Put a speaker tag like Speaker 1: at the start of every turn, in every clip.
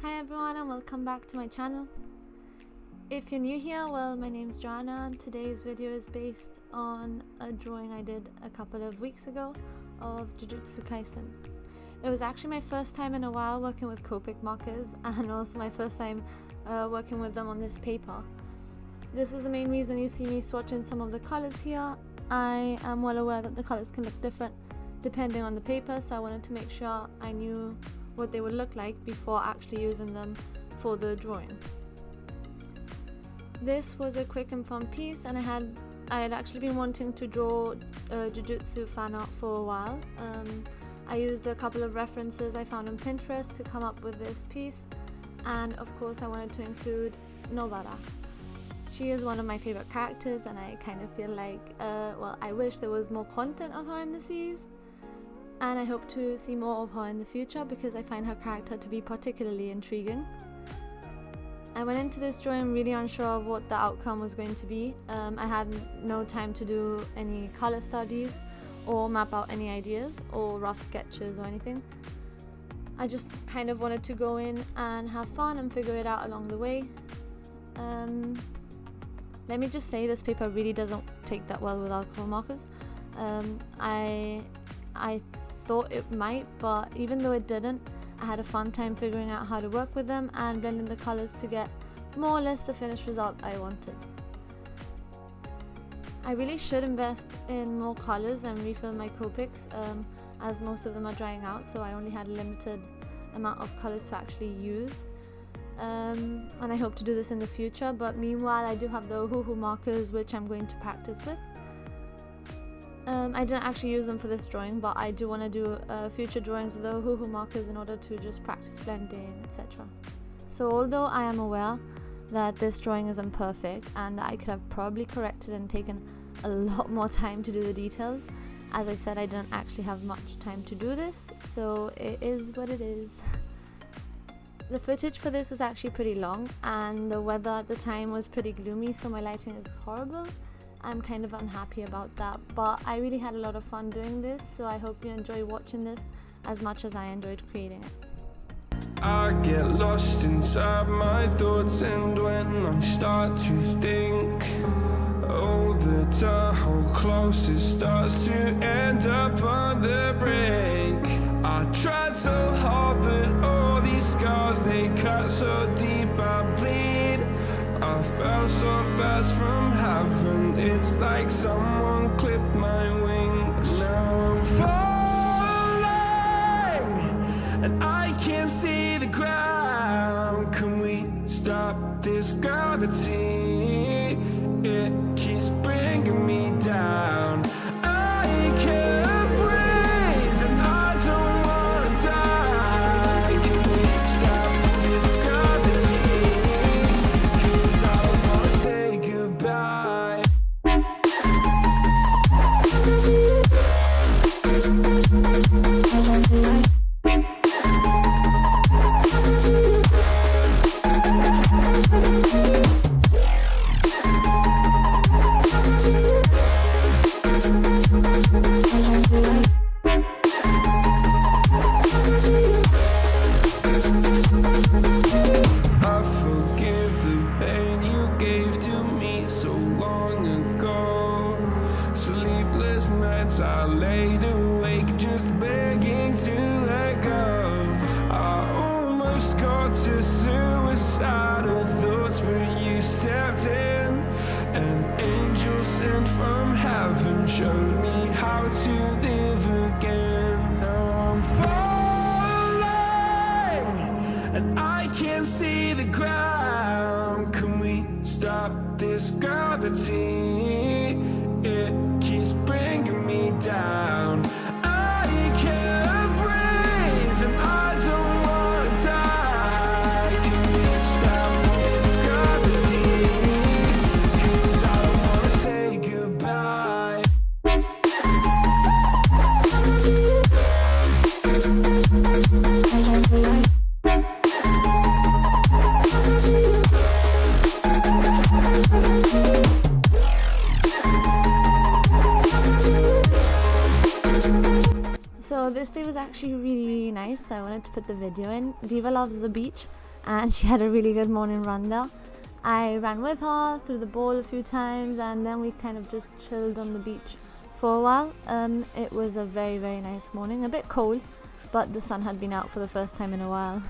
Speaker 1: Hi everyone and welcome back to my channel. If you're new here, well, my name's Joanna and today's video is based on a drawing I did a couple of weeks ago of Jujutsu Kaisen. It was actually my first time in a while working with Copic Markers and also my first time working with them on this paper. This is the main reason you see me swatching some of the colors here. I am well aware that the colors can look different depending on the paper, so I wanted to make sure I knew what they would look like before actually using them for the drawing. This was a quick and fun piece, and I had actually been wanting to draw Jujutsu fan art for a while. I used a couple of references I found on Pinterest to come up with this piece, and of course I wanted to include Nobara. She is one of my favorite characters, and I kind of feel like, I wish there was more content of her in the series. And I hope to see more of her in the future because I find her character to be particularly intriguing. I went into this drawing really unsure of what the outcome was going to be. I had no time to do any color studies or map out any ideas or rough sketches or anything. I just kind of wanted to go in and have fun and figure it out along the way. Let me just say, this paper really doesn't take that well with alcohol markers. I thought it might, but even though it didn't, I had a fun time figuring out how to work with them and blending the colors to get more or less the finished result I wanted. I really should invest in more colors and refill my Copics, as most of them are drying out, so I only had a limited amount of colors to actually use. And I hope to do this in the future, but meanwhile I do have the Copic Markers which I'm going to practice with. I didn't actually use them for this drawing, but I do want to do future drawings with the Copic Markers in order to just practice blending, etc. So although I am aware that this drawing isn't perfect and that I could have probably corrected and taken a lot more time to do the details, as I said, I didn't actually have much time to do this, so it is what it is. The footage for this was actually pretty long and the weather at the time was pretty gloomy, so my lighting is horrible. I'm kind of unhappy about that, but I really had a lot of fun doing this, so I hope you enjoy watching this as much as I enjoyed creating it.
Speaker 2: I get lost inside my thoughts, and when I start to think, oh, the tunnel close, it starts to end up on the brink. I tried so hard, but all these scars, they cut so deep, I bleed. I fell so fast from heaven, it's like someone clipped my wings. Now I'm falling, and I can't see the ground. Can we stop this gravity? It keeps bringing me down. I can't breathe, and I don't wanna die. Can we stop this gravity? 'Cause I don't wanna say goodbye. I forgive the pain you gave to me so long ago. Sleepless nights I laid awake just begging to let go. I almost got to suicidal thoughts, but you stepped in. An angel sent from heaven showed me how to live again. Now I'm falling, and I can't see the ground. Can we stop this gravity? It keeps bringing me down. I can't breathe, and I don't wanna die. Can we stop this gravity? 'Cause I don't wanna say goodbye.
Speaker 1: So this day was actually really nice. I wanted to put the video in. Diva loves the beach, and she had a really good morning run there. I ran with her through the bowl a few times, and then we kind of just chilled on the beach for a while. It was a very, very nice morning, a bit cold, but the sun had been out for the first time in a while.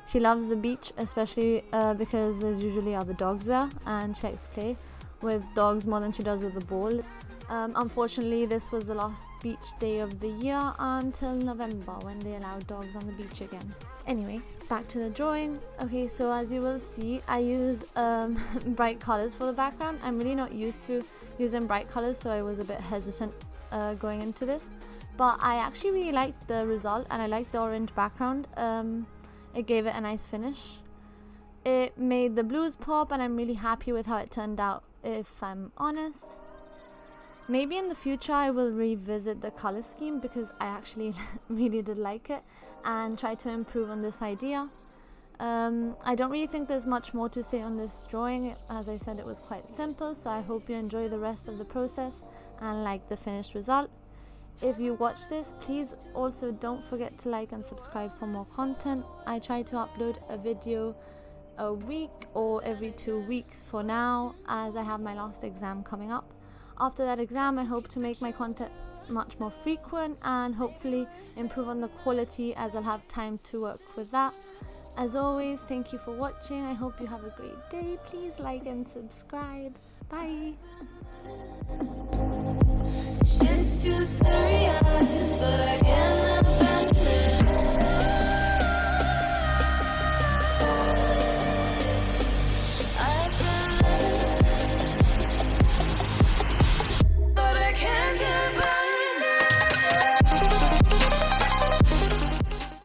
Speaker 1: She loves the beach, especially because there's usually other dogs there, and she likes to play with dogs more than she does with the ball. Unfortunately, this was the last beach day of the year until November, when they allow dogs on the beach again. Anyway, back to the drawing. Okay, so as you will see, I use bright colors for the background. I'm really not used to using bright colors, so I was a bit hesitant going into this, but I actually really liked the result, and I liked the orange background. It gave it a nice finish. It made the blues pop, and I'm really happy with how it turned out, if I'm honest. Maybe in the future I will revisit the color scheme, because I actually really did like it, and try to improve on this idea. I don't really think there's much more to say on this drawing. As I said, it was quite simple, so I hope you enjoy the rest of the process and like the finished result. If you watch this, please also don't forget to like and subscribe for more content. I try to upload a video a week or every 2 weeks for now, as I have my last exam coming up. After that exam, I hope to make my content much more frequent and hopefully improve on the quality, as I'll have time to work with that. As always, thank you for watching. I hope you have a great day. Please like and subscribe. Bye.
Speaker 3: Shit's too serious, but I cannot answer.